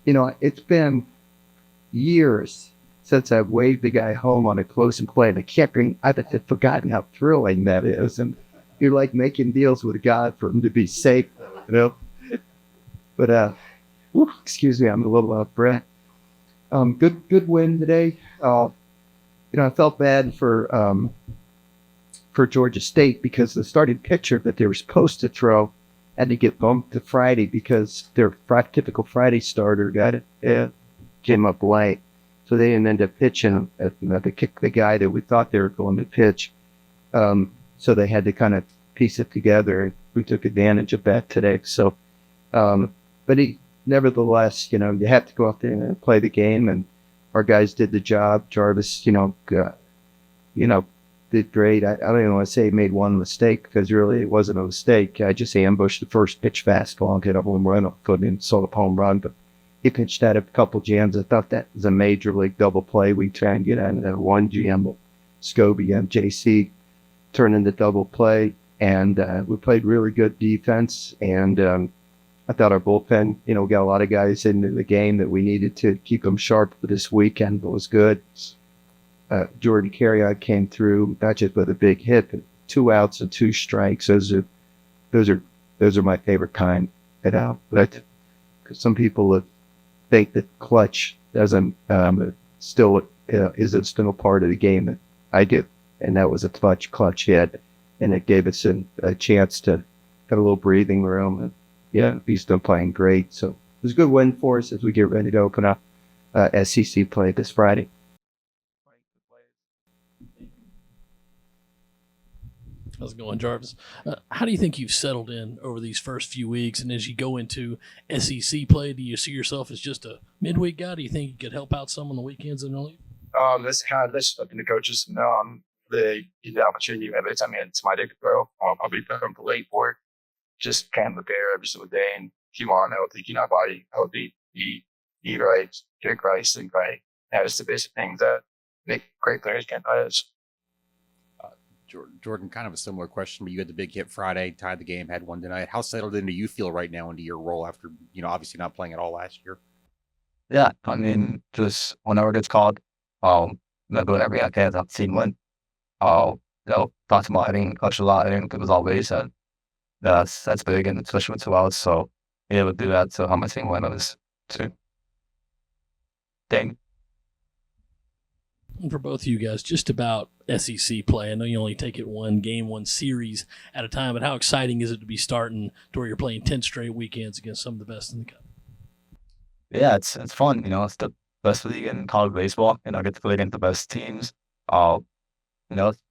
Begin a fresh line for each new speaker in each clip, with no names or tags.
it's been years since I've waved the guy home on a closing play. And I've forgotten how thrilling that is. And you're like making deals with God for him to be safe, you know. But excuse me, I'm a little out of breath. Good win today. I felt bad for Georgia State because the starting pitcher that they were supposed to throw had to get bumped to Friday because their typical Friday starter came up late. So they didn't end up pitching. They kicked the guy that we thought they were going to pitch. So they had to kind of piece it together. We took advantage of that today. So, but nevertheless, you have to go out there and play the game. And our guys did the job. Jarvis, did great. I don't even want to say he made one mistake because really it wasn't a mistake. I just ambushed the first pitch fastball and hit a home run. Couldn't sort of home run, but he pitched that a couple jams. I thought that was a major league double play. We try and get out of that one jam. Scobie and JC turned into double play, and we played really good defense. And I thought our bullpen, got a lot of guys into the game that we needed to keep them sharp for this weekend. It was good. Jordan Carrion came through, not just with a big hit, but 2 outs and 2 strikes. Those are my favorite kind. But some people think that clutch doesn't still isn't still part of the game that I do, and that was a clutch hit, and it gave us a chance to have a little breathing room. And yeah, he's still playing great. So it was a good win for us as we get ready to open up SEC play this Friday.
How's it going, Jarvis? How do you think you've settled in over these first few weeks? And as you go into SEC play, do you see yourself as just a midweek guy? Do you think you could help out some on the weekends in the league?
This looking to coaches the opportunity every time it's my day to throw. I'll be preparing for late for it. Just can't prepare every single day. And if you want, I would think I would eat right, drink right, sleep right. That's the basic things that make great players can't play.
Jordan, kind of a similar question, but you had the big hit Friday, tied the game, had one tonight. How settled in do you feel right now into your role after, obviously not playing at all last year?
Yeah, I mean, just whenever it's called, I'm doing every I can to see one. Talk to my hitting, coach a lot, and it was always that's big, and especially with 2 outs. So being able to do that to how my team went was too. Dang.
And for both of you guys, just about SEC play. I know you only take it one game, one series at a time, but how exciting is it to be starting to where you're playing 10 straight weekends against some of the best in the country?
Yeah, it's fun. It's the best league in college baseball, and I get to play against the best teams. We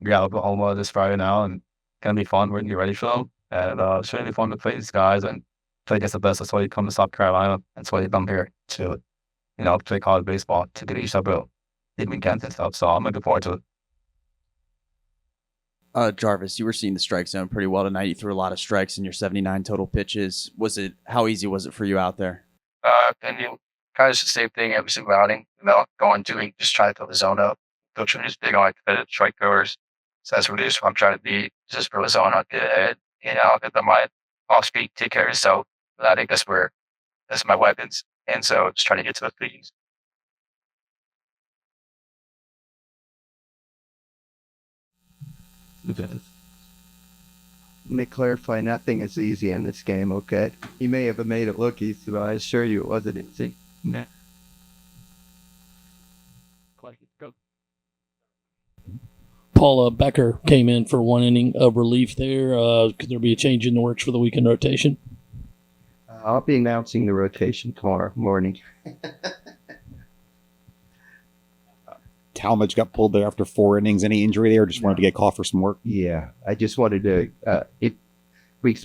got Oklahoma this Friday now, and it's gonna be fun. We're gonna get ready for them, and it's really fun to play these guys and play against the best. That's why you come to South Carolina. That's why you come here to, play college baseball to get each other weekends and stuff. So I'm looking forward to it.
Jarvis, you were seeing the strike zone pretty well tonight. You threw a lot of strikes in your 79 total pitches. How easy was it for you out there?
And kind of the same thing every single outing. Going to just try to fill the zone up. Coach is big on strike throwers. So that's what I'm trying to be, just for the zone up, get ahead. Get them my off speed, take care of yourself. I think that's my weapons. And so just trying to get to the things.
Let me clarify, nothing is easy in this game, okay? He may have made it look easy, but I assure you it wasn't easy. Nah.
Paula Becker came in for 1 inning of relief there. Could there be a change in the works for the weekend rotation?
I'll be announcing the rotation tomorrow morning.
Talmadge got pulled there after 4 innings. Any injury there? Just wanted to get called for some work?
Yeah, I just wanted to. We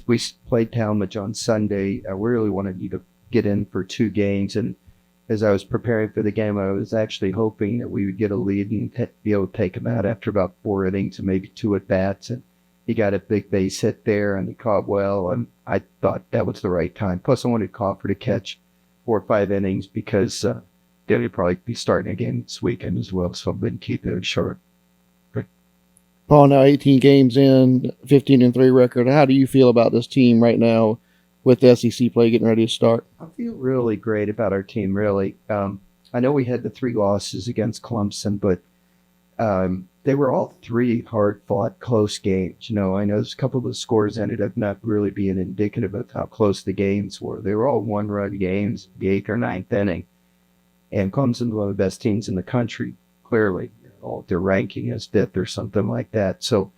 played Talmadge on Sunday. I really wanted you to get in for 2 games, and as I was preparing for the game, I was actually hoping that we would get a lead and be able to take him out after about 4 innings and maybe 2 at bats. And he got a big base hit there, and he caught well, and I thought that was the right time. Plus, I wanted Coffer to catch 4 or 5 innings because they'll probably be starting again this weekend as well, so I'm going to keep it short.
Paul, now 18 games in, 15-3 record. How do you feel about this team right now with the SEC play getting ready to start?
I feel really great about our team, really. I know we had the 3 losses against Clemson, but they were all 3 hard-fought, close games. You know, I know a couple of the scores ended up not really being indicative of how close the games were. They were all one-run games, the 8th or 9th inning. And Clemson's one of the best teams in the country, clearly. Their ranking is 5th or something like that. So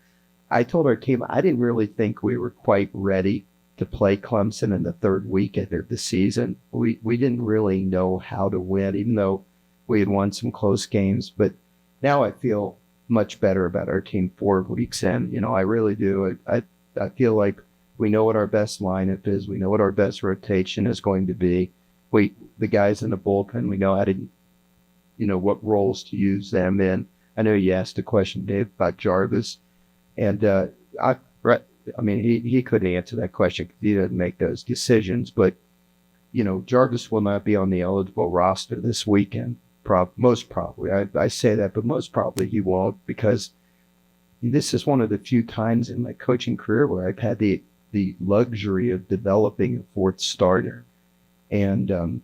I told our team I didn't really think we were quite ready to play Clemson in the 3rd week of the season. We didn't really know how to win, even though we had won some close games. But now I feel much better about our team 4 weeks in. You know, I really do. I feel like we know what our best lineup is. We know what our best rotation is going to be. The guys in the bullpen, we know how to, you know, what roles to use them in. I know you asked a question, Dave, about Jarvis, and I mean, he couldn't answer that question because he didn't make those decisions. But, you know, Jarvis will not be on the eligible roster this weekend. Most probably. I say that, but most probably he won't, because this is one of the few times in my coaching career where I've had the luxury of developing a 4th starter. And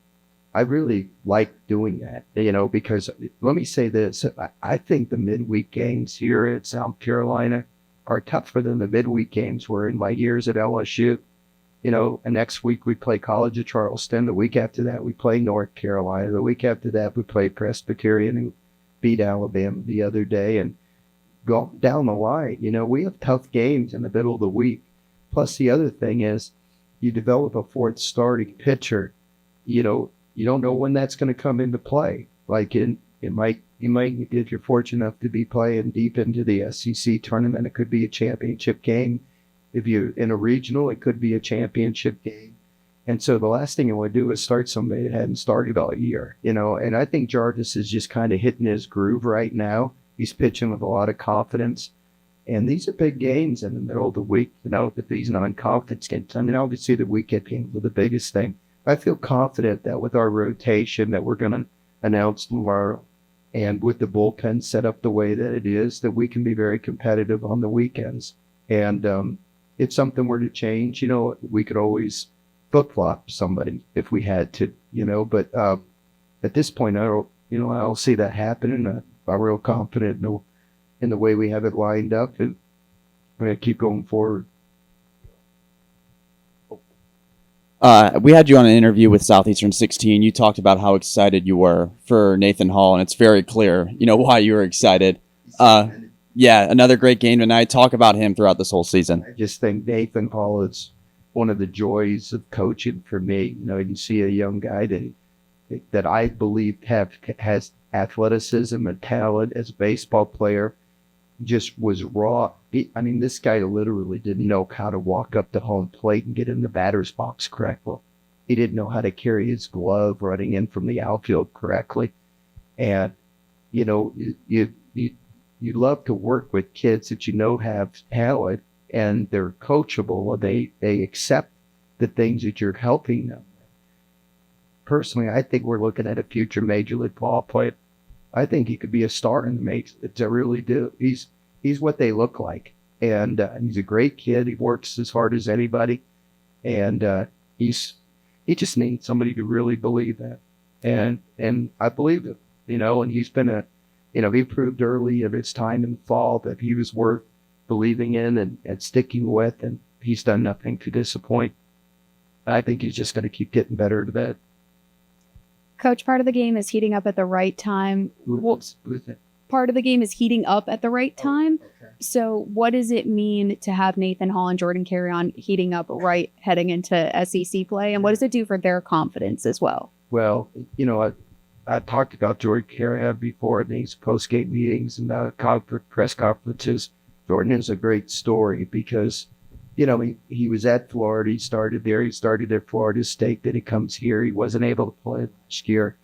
I really like doing that, you know, because let me say this. I think the midweek games here at South Carolina are tougher than the midweek games were in my years at LSU. You know, and next week we play College of Charleston. The week after that we play North Carolina. The week after that we play Presbyterian, who beat Alabama the other day. And go down the line, you know, we have tough games in the middle of the week. Plus the other thing is you develop a 4th starting pitcher. You know, you don't know when that's going to come into play. Like you might, if you're fortunate enough to be playing deep into the SEC tournament, it could be a championship game. If you're in a regional, it could be a championship game. And so the last thing I want to do is start somebody that hadn't started all year, you know. And I think Jarvis is just kind of hitting his groove right now. He's pitching with a lot of confidence. And these are big games in the middle of the week, you know, that these non-conference games. I mean, obviously the weekend games are the biggest thing. I feel confident that with our rotation that we're going to announce tomorrow, and with the bullpen set up the way that it is, that we can be very competitive on the weekends. And if something were to change, you know, we could always flip-flop somebody if we had to, you know. But at this point, I don't see that happening. I'm real confident in the way we have it lined up, and we're going to keep going forward.
We had you on an interview with Southeastern 16. You talked about how excited you were for Nathan Hall, and it's very clear, you know, why you were excited. Yeah, another great game tonight. Talk about him throughout this whole season.
I just think Nathan Hall is one of the joys of coaching for me. You know, you see a young guy that I believe has athleticism and talent as a baseball player, just was raw. This guy literally didn't know how to walk up to home plate and get in the batter's box correctly. He didn't know how to carry his glove running in from the outfield correctly. And, you know, you love to work with kids that you know have talent and they're coachable. They accept the things that you're helping them. Personally, I think we're looking at a future major league ball player. I think he could be a star in the majors. I really do. He's what they look like, and he's a great kid. He works as hard as anybody, and he just needs somebody to really believe that, and I believe it. You know, and he's been he proved early in his time in the fall that he was worth believing in and sticking with, and he's done nothing to disappoint. I think he's just going to keep getting better to that.
Coach, part of the game is heating up at the right time. Part of the game is heating up at the right time.
Okay.
So what does it mean to have Nathan Hall and Jordan Carrion heating up right heading into SEC play? And what does it do for their confidence as well?
Well, you know, I talked about Jordan Carrion before in these post-game meetings and press conferences. Jordan is a great story because, you know, he was at Florida. He started there. He started at Florida State. Then he comes here. He wasn't able to play last year.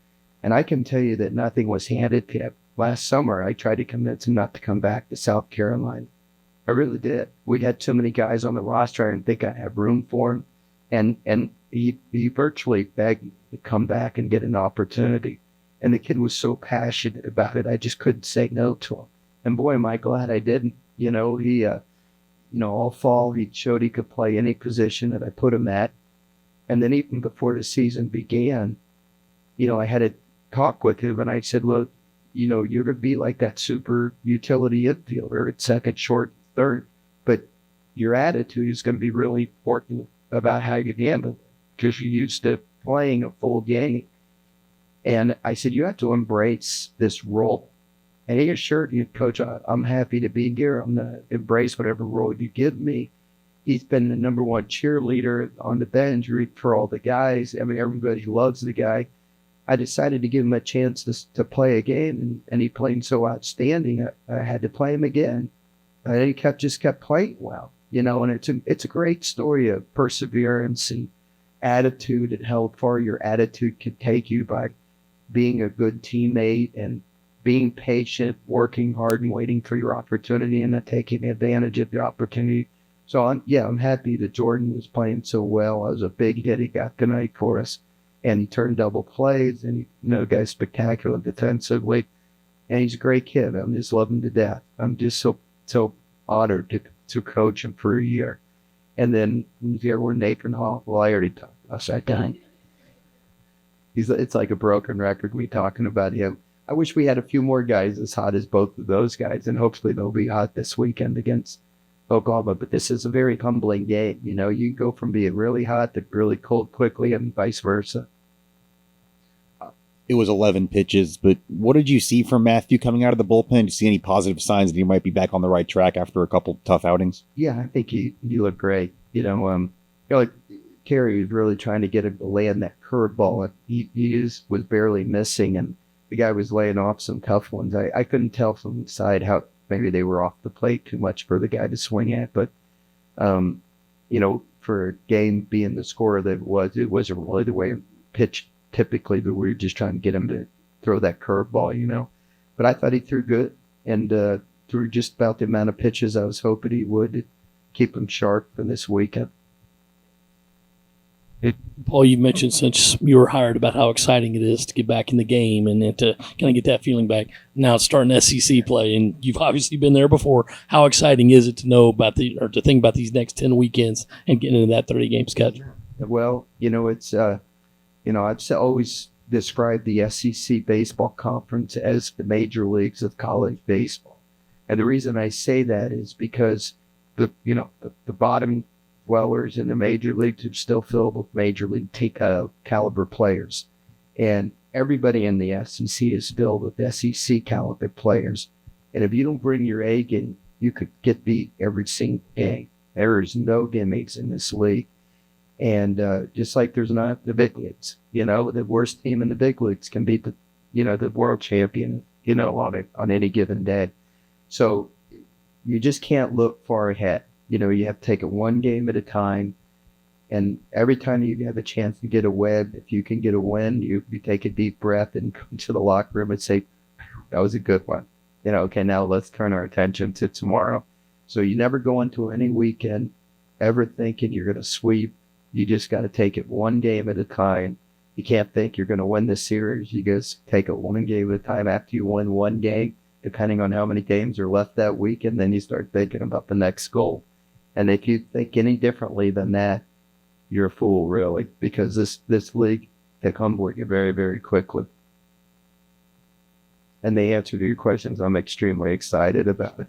And I can tell you that nothing was handed to him. Last summer, I tried to convince him not to come back to South Carolina. I really did. We had too many guys on the roster. I didn't think I had room for him. And he virtually begged to come back and get an opportunity. And the kid was so passionate about it, I just couldn't say no to him. And boy, am I glad I didn't. You know, he all fall, he showed he could play any position that I put him at. And then even before the season began, I had a talk with him and I said, look, you're going to be like that super utility infielder at second, short, third, but your attitude is going to be really important about how you handle it because you're used to playing a full game. And I said, you have to embrace this role. And he assured me, Coach, I'm happy to be here. I'm going to embrace whatever role you give me. He's been the number one cheerleader on the bench for all the guys. I mean, everybody loves the guy. I decided to give him a chance to play a game, and he played so outstanding. I had to play him again. And he just kept playing well, and it's a great story of perseverance and attitude and how far your attitude can take you by being a good teammate and being patient, working hard and waiting for your opportunity and not taking advantage of the opportunity. So I'm happy that Jordan was playing so well. It was a big hit he got tonight for us. And he turned double plays and the guy's spectacular defensively. And he's a great kid. I'm just loving him to death. I'm just so honored to coach him for a year. And then here we're Nathan Hall. Well, I already talked about that guy. It's like a broken record, me talking about him. I wish we had a few more guys as hot as both of those guys, and hopefully they'll be hot this weekend against Oklahoma. But this is a very humbling game. You go from being really hot to really cold quickly and vice versa.
It was 11 pitches, but what did you see from Matthew coming out of the bullpen? Did you see any positive signs that he might be back on the right track after a couple tough outings?
Yeah, I think he looked great. Like Carey was really trying to get him to land that curveball, and he was barely missing, and the guy was laying off some tough ones. I couldn't tell from the side how maybe they were off the plate too much for the guy to swing at, but for a game being the score that it wasn't really the way it pitched typically, but we were just trying to get him to throw that curveball, But I thought he threw good and threw just about the amount of pitches I was hoping he would to keep him sharp for this weekend.
Paul, you mentioned since you were hired about how exciting it is to get back in the game and then to kind of get that feeling back. Now it's starting SEC play, and you've obviously been there before. How exciting is it to know about to think about these next 10 weekends and getting into that 30-game schedule?
Well, it's I've always described the SEC baseball conference as the major leagues of college baseball. And the reason I say that is because the bottom dwellers in the major leagues are still filled with major league caliber players. And everybody in the SEC is filled with SEC caliber players. And if you don't bring your A game, you could get beat every single game. There is no gimmicks in this league. And just like there's not the big leagues, the worst team in the big leagues can beat the world champion, on any given day. So you just can't look far ahead. You have to take it one game at a time. And every time you have a chance to get a win, if you can get a win, you take a deep breath and come to the locker room and say, that was a good one. Okay, now let's turn our attention to tomorrow. So you never go into any weekend ever thinking you're going to sweep. You just got to take it one game at a time. You can't think you're going to win the series. You just take it one game at a time. After you win one game, depending on how many games are left that week, and then you start thinking about the next goal. And if you think any differently than that, you're a fool, really, because this league can humble you very, very quickly. And the answer to your questions, I'm extremely excited about it.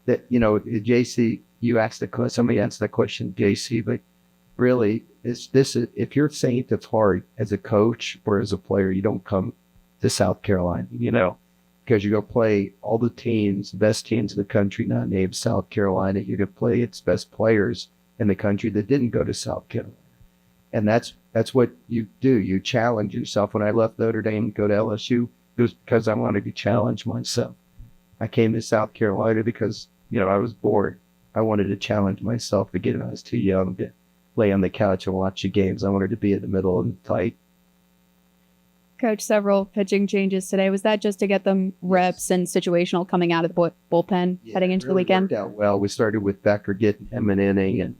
That, JC, somebody asked the question, JC, but really, if you're faint of heart as a coach or as a player, you don't come to South Carolina, because you go play all the teams, the best teams in the country, not named South Carolina. You go play its best players in the country that didn't go to South Carolina. And that's what you do. You challenge yourself. When I left Notre Dame to go to LSU, it was because I wanted to challenge myself. I came to South Carolina because, I was bored. I wanted to challenge myself again. I was too young to lay on the couch and watch the games. I wanted to be in the middle of the fight.
Coach, several pitching changes today. Was that just to get them reps and situational coming out of the bullpen heading into the weekend?
Worked out well. We started with Becker getting him an inning,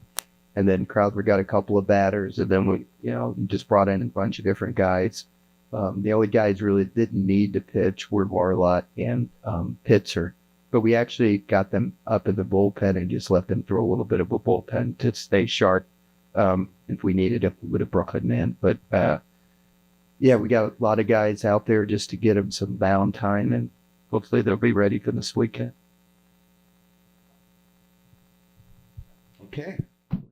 and then Crowther got a couple of batters, and then we, just brought in a bunch of different guys. The only guys really didn't need to pitch were Marlott and Pitzer, but we actually got them up in the bullpen and just let them throw a little bit of a bullpen to stay sharp If we needed it, we would have brought him in. But yeah, we got a lot of guys out there just to get them some downtime, and hopefully they'll be ready for this weekend.
Okay.